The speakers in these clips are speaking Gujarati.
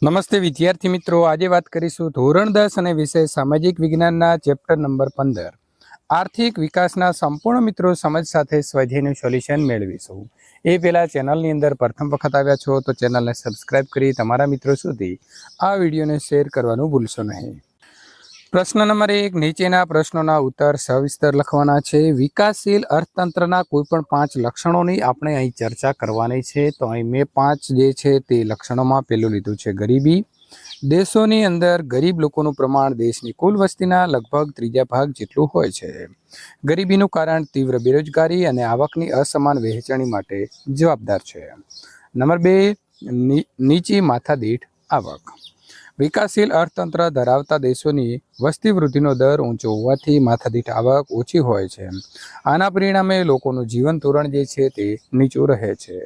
નમસ્તે વિદ્યાર્થી મિત્રો, આજે વાત કરીશું ધોરણ 10 અને વિષય સામાજિક વિજ્ઞાનના ચેપ્ટર નંબર 15 આર્થિક વિકાસના સંપૂર્ણ મિત્રો સમજ સાથે સ્વાધ્યાયનું સોલ્યુશન મેળવીશું। એ પહેલા ચેનલની અંદર પ્રથમ વખત આવ્યા છો તો ચેનલને સબસ્ક્રાઇબ કરી તમારા મિત્રો સુધી આ વિડીયોને શેર કરવાનું ભૂલશો નહીં। પ્રશ્ન નંબર 1, નીચેના પ્રશ્નોના ઉત્તર સવિસ્તર લખવાના છે। વિકાસશીલ અર્થતંત્રના કોઈ પણ 5 લક્ષણોની આપણે અહીં ચર્ચા કરવાની છે। તો અહીં મેં 5 જે છે તે લક્ષણોમાં પહેલું લીધું છે ગરીબી। દેશોની અંદર ગરીબ લોકોનું પ્રમાણ દેશની કુલ વસ્તીના લગભગ 3/4 ભાગ જેટલું હોય છે। ગરીબીનું કારણ તીવ્ર બેરોજગારી અને આવકની અસમાન વહેંચણી માટે જવાબદાર છે। નંબર 2, નીચી માથાદીઠ આવક। વિકાસશીલ અર્થતંત્ર ધરાવતા દેશોની વસ્તી વૃદ્ધિનો દર ઊંચો હોવાથી માથાદીઠ આવક ઓછી હોય છે। આના પરિણામે લોકોનું જીવન ધોરણ જે છે તે નીચું રહે છે।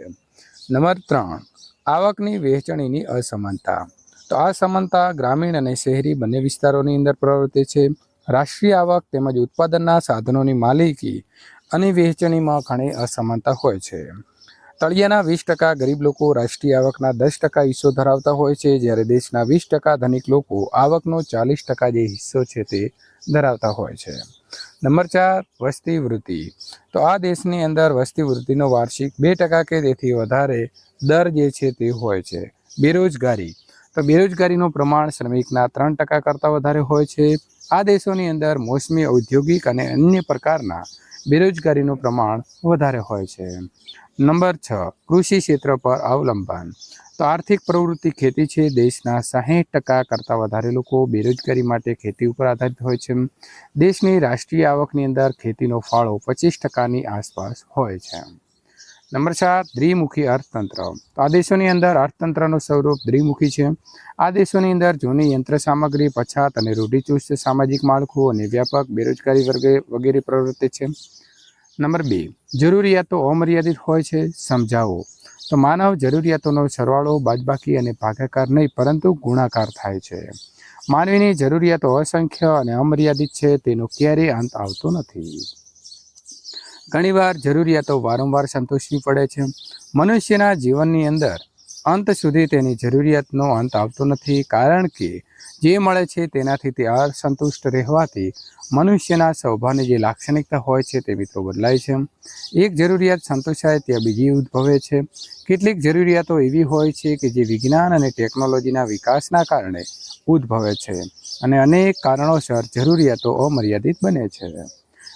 નંબર 3, આવકની વહેંચણીની અસમાનતા। તો આ સમાનતા ગ્રામીણ અને શહેરી બંને વિસ્તારોની અંદર પ્રવર્તે છે। રાષ્ટ્રીય આવક તેમજ ઉત્પાદનના સાધનોની માલિકી અને વહેંચણીમાં ઘણી અસમાનતા હોય છે। તળિયાના 20% ગરીબ લોકો રાષ્ટ્રીય આવકના 10% હિસ્સો ધરાવતા હોય છે, જ્યારે દેશના 20% ધનિક લોકો આવકનો 40% જે હિસ્સો છે તે ધરાવતા હોય છે। નંબર 4, વસ્તી વૃદ્ધિ। તો આ દેશની અંદર વસ્તી વૃદ્ધિનો વાર્ષિક 2% કે તેથી વધારે દર જે છે તે હોય છે। બેરોજગારી। તો બેરોજગારીનું પ્રમાણ શ્રમિકના 3% કરતાં વધારે હોય છે। આ દેશોની અંદર મોસમી ઔદ્યોગિક અને અન્ય પ્રકારના બેરોજગારીનું પ્રમાણ વધારે હોય છે। નંબર 6, કૃષિ ક્ષેત્ર પર અવલંબન। તો આર્થિક પ્રવૃત્તિ ખેતી છે। દેશના 60% કરતાં વધારે લોકો બેરોજગારી માટે ખેતી ઉપર આધારિત હોય છે। દેશની રાષ્ટ્રીય આવકની અંદર ખેતીનો ફાળો 25%ની આસપાસ હોય છે। નંબર 7, દ્વિમુખી અર્થતંત્ર। તો આ દેશોની અંદર અર્થતંત્રનું સ્વરૂપ દ્વિમુખી છે। આ દેશોની અંદર જૂની યંત્ર સામગ્રી, પછાત અને રૂઢિચુસ્ત સામાજિક માળખું અને વ્યાપક બેરોજગારી વગેરે પ્રવૃત્તિ છે। નંબર 2, જરૂરિયાતો અમર્યાદિત હોય છે। સમજાવો। તો માનવ જરૂરિયાતોનો સરવાળો, બાદબાકી અને ભાગાકાર નહીં પરંતુ ગુણાકાર થાય છે। માનવીની જરૂરિયાતો અસંખ્ય અને અમર્યાદિત છે, તેનો ક્યારેય અંત આવતો નથી। ઘણીવાર જરૂરિયાતો વારંવાર સંતોષવી પડે છે। મનુષ્યના જીવનની અંદર અંત સુધી તેની જરૂરિયાતનો અંત આવતો નથી, કારણ કે જે મળે છે તેનાથી તે અસંતુષ્ટ રહેવાથી મનુષ્યના સ્વભાવની જે લાક્ષણિકતા હોય છે તે મિત્રો બદલાય છે। એક જરૂરિયાત સંતોષાય ત્યાં બીજી ઉદ્ભવે છે। કેટલીક જરૂરિયાતો એવી હોય છે કે જે વિજ્ઞાન અને ટેકનોલોજીના વિકાસના કારણે ઉદ્ભવે છે અને અનેક કારણોસર જરૂરિયાતો અમર્યાદિત બને છે।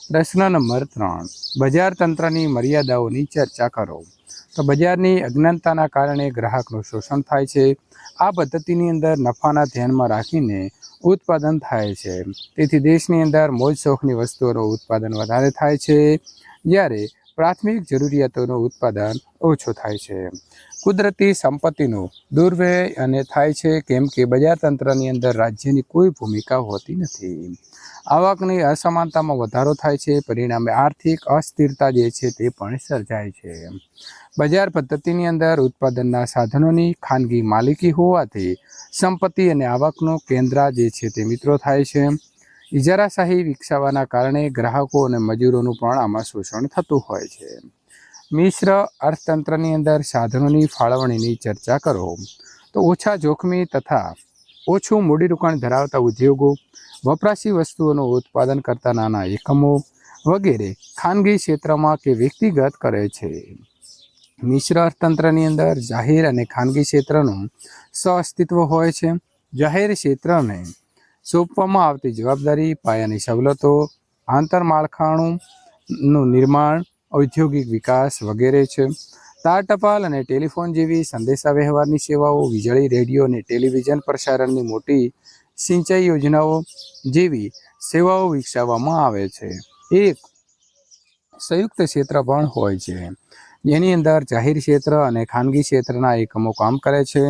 પ્રશ્ન નંબર 3, બજાર તંત્રની મર્યાદાઓની ચર્ચા કરો। તો બજારની અજ્ઞાનતાના કારણે ગ્રાહકનું શોષણ થાય છે। આ પદ્ધતિની અંદર નફાના ધ્યાનમાં રાખીને ઉત્પાદન થાય છે, તેથી દેશની અંદર મોજ શોખની વસ્તુઓનું ઉત્પાદન વધારે થાય છે, જ્યારે પ્રાથમિક જરૂરિયાતોનું ઉત્પાદન ઓછું થાય છે। કુદરતી સંપત્તિનો દુર્વ્યય અને થાય છે, કેમ કે બજાર તંત્રની અંદર રાજ્યની કોઈ ભૂમિકા હોતી નથી। આવકની અસમાનતામાં વધારો થાય છે, પરિણામે આર્થિક અસ્થિરતા જે છે તે પણ સર્જાય છે। બજાર પદ્ધતિની અંદર ઉત્પાદનના સાધનોની ખાનગી માલિકી હોવાથી સંપત્તિ અને આવકનો કેન્દ્ર જે છે તે મિત્રો થાય છે। ઇજારાશાહી વિકસાવવાના કારણે ગ્રાહકો અને મજૂરોનું પણ આમાં શોષણ થતું હોય છે। મિશ્ર અર્થતંત્રની અંદર સાધનોની ફાળવણીની ચર્ચા કરો। તો ઓછા જોખમી તથા ઓછું મૂડીરોકાણ ધરાવતા ઉદ્યોગો, વપરાશી વસ્તુઓનું ઉત્પાદન કરતા નાના એકમો વગેરે ખાનગી ક્ષેત્રમાં કે વ્યક્તિગત કરે છે। મિશ્ર અર્થતંત્રની અંદર જાહેર અને ખાનગી ક્ષેત્રનું સહઅસ્તિત્વ હોય છે। જાહેર ક્ષેત્રને સોંપવામાં આવતી જવાબદારી, પાયાની સવલતો, આંતરમાળખાનું નિર્માણ, ઔદ્યોગિક વિકાસ વગેરે છે। તાર ટપાલ અને ટેલિફોન જેવી સંદેશાવ્યવહારની સેવાઓ, વીજળી, રેડિયો અને ટેલિવિઝન પ્રસારણની મોટી સિંચાઈ યોજનાઓ જેવી સેવાઓ વિકસાવવામાં આવે છે। એક સંયુક્ત ક્ષેત્ર પણ હોય છે, જેની અંદર જાહેર ક્ષેત્ર અને ખાનગી ક્ષેત્રના એકમો કામ કરે છે।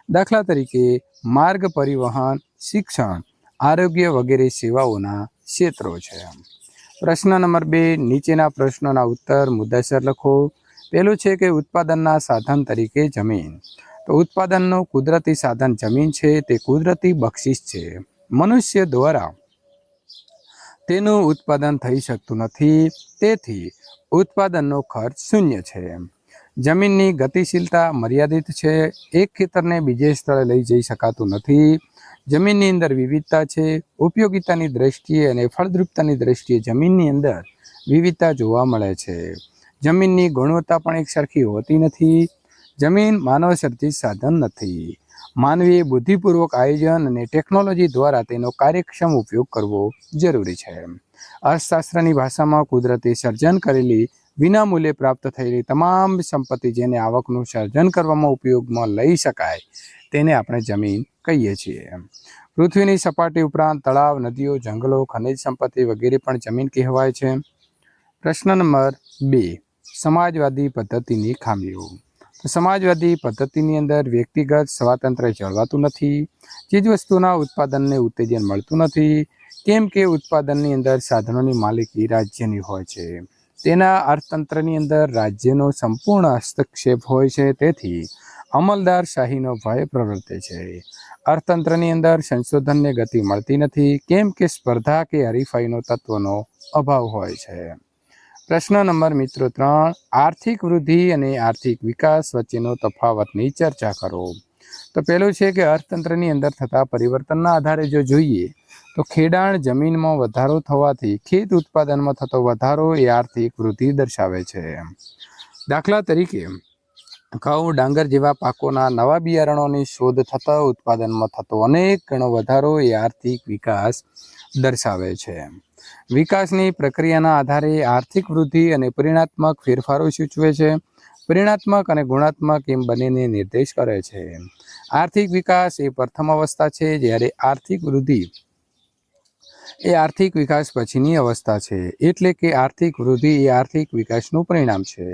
દાખલા તરીકે માર્ગ પરિવહન, શિક્ષણ, આરોગ્ય વગેરે સેવાઓના ક્ષેત્રો છે। પ્રશ્ન નંબર 2, નીચેના પ્રશ્નોના ઉત્તર મુદ્દાસર લખો। પહેલું છે કે ઉત્પાદનના સાધન તરીકે જમીન। તો ઉત્પાદનનું કુદરતી સાધન જમીન છે, તે કુદરતી બક્ષિસ છે। મનુષ્ય દ્વારા તેનું ઉત્પાદન થઈ શકતું નથી, તેથી ઉત્પાદનનો ખર્ચ શૂન્ય છે। જમીનની ગતિશીલતા મર્યાદિત છે, એક ખેતરને બીજે સ્થળે લઈ જઈ શકાતું નથી. જમીનની અંદર વિવિધતા છે, ઉપયોગિતાની દ્રષ્ટિએ અને ફળદ્રુપતાની દ્રષ્ટિએ જમીનની અંદર વિવિધતા જોવા મળે છે. જમીનની ગુણવત્તા પણ એક સરખી હોતી નથી. જમીન માનવ સર્જિત સાધન નથી. માનવીએ બુદ્ધિપૂર્વક આયોજન અને ટેકનોલોજી દ્વારા તેનો કાર્યક્ષમ ઉપયોગ કરવો જરૂરી છે. અર્થશાસ્ત્રની ભાષામાં કુદરતે સર્જન કરેલી વિનામૂલ્યે પ્રાપ્ત થયેલી તમામ સંપત્તિ જેને આવકનું સર્જન કરવામાં ઉપયોગમાં લઈ શકાય તેને આપણે જમીન કહીએ છીએ. પૃથ્વીની સપાટી ઉપરાંત તળાવ, નદીઓ, જંગલો, ખનિજ સંપત્તિ વગેરે પણ જમીન કહેવાય છે. પ્રશ્ન નંબર 2, સમાજવાદી પદ્ધતિની ખામીઓ. તો સમાજવાદી પદ્ધતિની અંદર વ્યક્તિગત સ્વાતંત્ર્ય જળવાતું નથી. ચીજવસ્તુના ઉત્પાદનને ઉત્તેજન મળતું નથી, કેમ કે ઉત્પાદનની અંદર સાધનોની માલિકી રાજ્યની હોય છે. તેના અર્થતંત્રની અંદર રાજ્યનો સંપૂર્ણ હસ્તક્ષેપ હોય છે. તેથી અમલદારશાહીનો ભય પ્રવર્તે છે. અર્થતંત્રની અંદર સંશોધનને ગતિ મળતી નથી, કેમ કે સ્પર્ધા કે હરીફાઈનો તત્વનો અભાવ હોય છે. પ્રશ્ન નંબર મિત્રો 3, આર્થિક વૃદ્ધિ અને આર્થિક વિકાસ વચ્ચેનો તફાવતની ચર્ચા કરો. તો પહેલું છે કે અર્થતંત્રની અંદર થતા પરિવર્તનના આધારે જો જોઈએ તો ખેડાણ જમીનમાં વધારો થવાથી ખેત ઉત્પાદનમાં થતો વધારો એ આર્થિક વૃદ્ધિ દર્શાવે છે. દાખલા તરીકે ઘઉં, ડાંગર જેવા પાકોના નવા બિયારણોની શોધ થતા ઉત્પાદનમાં થતો અનેક ગણો વધારો એ આર્થિક વિકાસ દર્શાવે છે. વિકાસની પ્રક્રિયાના આધારે આર્થિક વૃદ્ધિ અને પરિણાત્મક ફેરફારો સૂચવે છે. પરિણાત્મક અને ગુણાત્મક એમ બંનેને નિર્દેશ કરે છે. આર્થિક વિકાસ એ પ્રથમ અવસ્થા છે, જ્યારે આર્થિક વૃદ્ધિ એ આર્થિક વિકાસ પછીની અવસ્થા છે. એટલે કે આર્થિક વૃદ્ધિ એ આર્થિક વિકાસનું પરિણામ છે.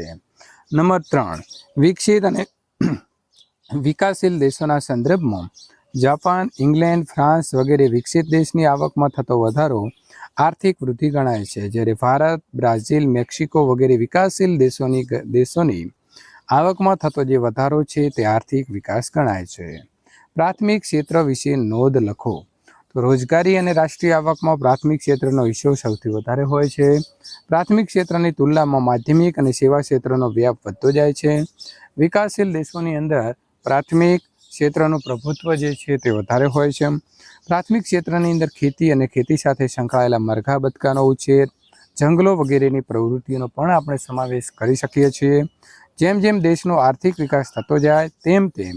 નંબર 3, વિકસિત અને વિકાસશીલ દેશોના સંદર્ભમાં જાપાન, ઇંગ્લેન્ડ, ફ્રાન્સ વગેરે વિકસિત દેશની આવકમાં થતો વધારો આર્થિક વૃદ્ધિ ગણાય છે, જ્યારે ભારત, બ્રાઝિલ, મેક્સિકો વગેરે વિકાસશીલ દેશોની આવકમાં થતો જે વધારો છે તે આર્થિક વિકાસ ગણાય છે. પ્રાથમિક ક્ષેત્ર વિશે નોંધ લખો. તો રોજગારી અને રાષ્ટ્રીય આવકમાં પ્રાથમિક ક્ષેત્રનો હિસ્સો સૌથી વધારે હોય છે. પ્રાથમિક ક્ષેત્રની તુલનામાં માધ્યમિક અને સેવા ક્ષેત્રનો વ્યાપ વધતો જાય છે. વિકાસશીલ દેશોની અંદર પ્રાથમિક ક્ષેત્રનું પ્રભુત્વ જે છે તે વધારે હોય છે. પ્રાથમિક ક્ષેત્રની અંદર ખેતી અને ખેતી સાથે સંકળાયેલા મરઘા બતકાનો ઉછેર, જંગલો વગેરેની પ્રવૃત્તિઓનો પણ આપણે સમાવેશ કરી શકીએ છીએ. જેમ જેમ દેશનો આર્થિક વિકાસ થતો જાય તેમ તેમ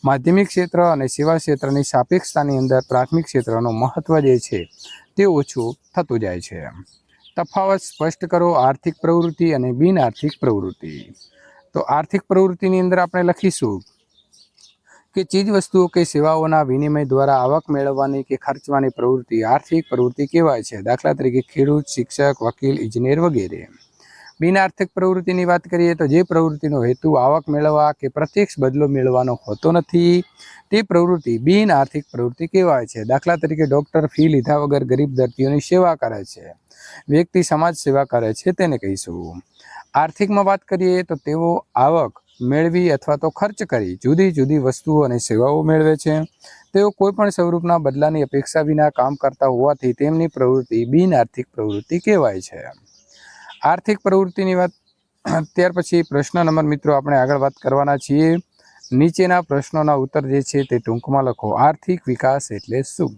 માધ્યમિક ક્ષેત્ર અને સેવા ક્ષેત્રની સાપેક્ષતાની અંદર પ્રાથમિક ક્ષેત્રનું મહત્ત્વ જે છે તે ઓછું થતું જાય છે. તફાવત સ્પષ્ટ કરો. આર્થિક પ્રવૃત્તિ અને બિન આર્થિક પ્રવૃત્તિ. તો આર્થિક પ્રવૃત્તિની અંદર આપણે લખીશું કે ચીજવસ્તુઓ કે સેવાઓના વિનિમય દ્વારા આવક મેળવવાની કે ખર્ચવાની પ્રવૃત્તિ આર્થિક પ્રવૃત્તિ કહેવાય છે. દાખલા તરીકે ખેડૂત, શિક્ષક, વકીલ, ઇજનેર વગેરે. બિન આર્થિક પ્રવૃત્તિની વાત કરીએ તો જે પ્રવૃત્તિનો હેતુ આવક મેળવવા કે પ્રત્યક્ષ બદલો મેળવવાનો હોતો નથી તે પ્રવૃત્તિ બિન આર્થિક પ્રવૃત્તિ કહેવાય છે. દાખલા તરીકે ડૉક્ટર ફી લીધા વગર ગરીબ દર્દીઓની સેવા કરે છે, વ્યક્તિ સમાજ સેવા કરે છે, તેને કહીશું. આર્થિકમાં વાત કરીએ તો તેઓ આવક મેળવી અથવા તો ખર્ચ કરી જુદી જુદી વસ્તુઓ અને સેવાઓ મેળવે છે. તેઓ કોઈપણ સ્વરૂપના બદલાની અપેક્ષા વિના કામ કરતા હોવાથી તેમની પ્રવૃત્તિ બિન આર્થિક પ્રવૃત્તિ કહેવાય છે. આર્થિક પ્રવૃત્તિની વાત ત્યાર પછી પ્રશ્ન નંબર મિત્રો આપણે આગળ વાત કરવાના છીએ. નીચેના પ્રશ્નોના ઉત્તર જે છે તે ટૂંકમાં લખો. આર્થિક વિકાસ એટલે શું?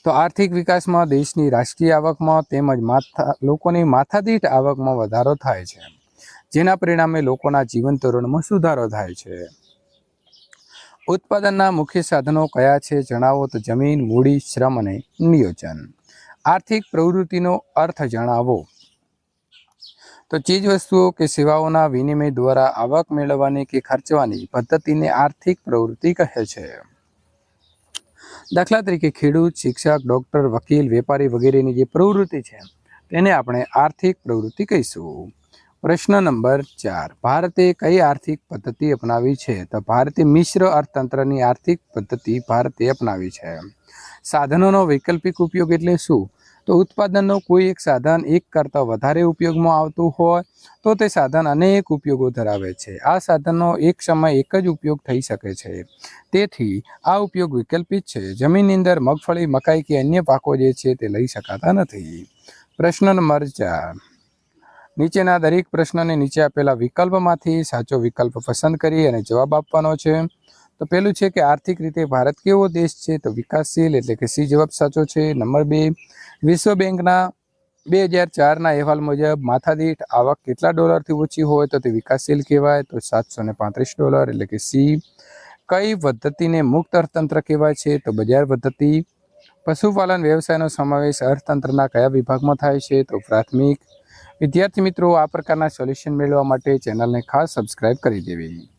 તો આર્થિક વિકાસમાં દેશની રાષ્ટ્રીય આવકમાં તેમજ લોકોની માથાદીઠ આવકમાં વધારો થાય છે, જેના પરિણામે લોકોના જીવન ધોરણમાં સુધારો થાય છે. ઉત્પાદનના મુખ્ય સાધનો કયા છે જણાવો. તો જમીન, મૂડી, શ્રમ અને નિયોજન. આર્થિક પ્રવૃત્તિનો અર્થ જણાવો. તો ચીજવસ્તુઓ કે સેવાઓના વિનિમય દ્વારા આવક મેળવવાની કે ખર્ચવાની પદ્ધતિને આર્થિક પ્રવૃત્તિ કહે છે. દાખલા તરીકે ખેડૂત, શિક્ષક, ડૉક્ટર, વકીલ, વેપારી વગેરેની જે પ્રવૃત્તિ છે તેને આપણે આર્થિક પ્રવૃત્તિ કહીશું. પ્રશ્ન નંબર 4, ભારતે કઈ આર્થિક પદ્ધતિ અપનાવી છે? તો ભારતે મિશ્ર અર્થતંત્રની આર્થિક પદ્ધતિ ભારતે અપનાવી છે. સાધનોનો વૈકલ્પિક ઉપયોગ એટલે શું? તો ઉત્પાદનનો કોઈ એક સાધન એક કરતાં વધારે ઉપયોગમાં આવતું હોય તો તે સાધન અનેક ઉપયોગો ધરાવે છે. આ સાધનનો એક સમય એક જ ઉપયોગ થઈ શકે છે, તેથી આ ઉપયોગ વૈકલ્પિક છે. જમીનની અંદર મગફળી, મકાઈ કે અન્ય પાકો જે છે તે લઈ શકાતા નથી. પ્રશ્ન નંબર 5, નીચેના દરેક પ્રશ્નને નીચે આપેલા વિકલ્પમાંથી સાચો વિકલ્પ પસંદ કરી અને જવાબ આપવાનો છે. તો પહેલું છે કે આર્થિક રીતે ભારત કેવો દેશ છે? તો વિકાસશીલ, એટલે કે સી જવાબ સાચો છે. નંબર 2, વિશ્વ બેંકના 2004ના અહેવાલ મુજબ માથાદીઠ આવક કેટલા ડોલરથી ઓછી હોય તો તે વિકાસશીલ કહેવાય? તો $735, એટલે કે સી. કઈ પદ્ધતિને મુક્ત અર્થતંત્ર કહેવાય છે? તો બજાર પદ્ધતિ. પશુપાલન વ્યવસાયનો સમાવેશ અર્થતંત્રના કયા વિભાગમાં થાય છે? તો પ્રાથમિક. વિદ્યાર્થી મિત્રો, આ પ્રકારના સોલ્યુશન મેળવવા માટે ચેનલને ખાસ સબસ્ક્રાઇબ કરી દેવી.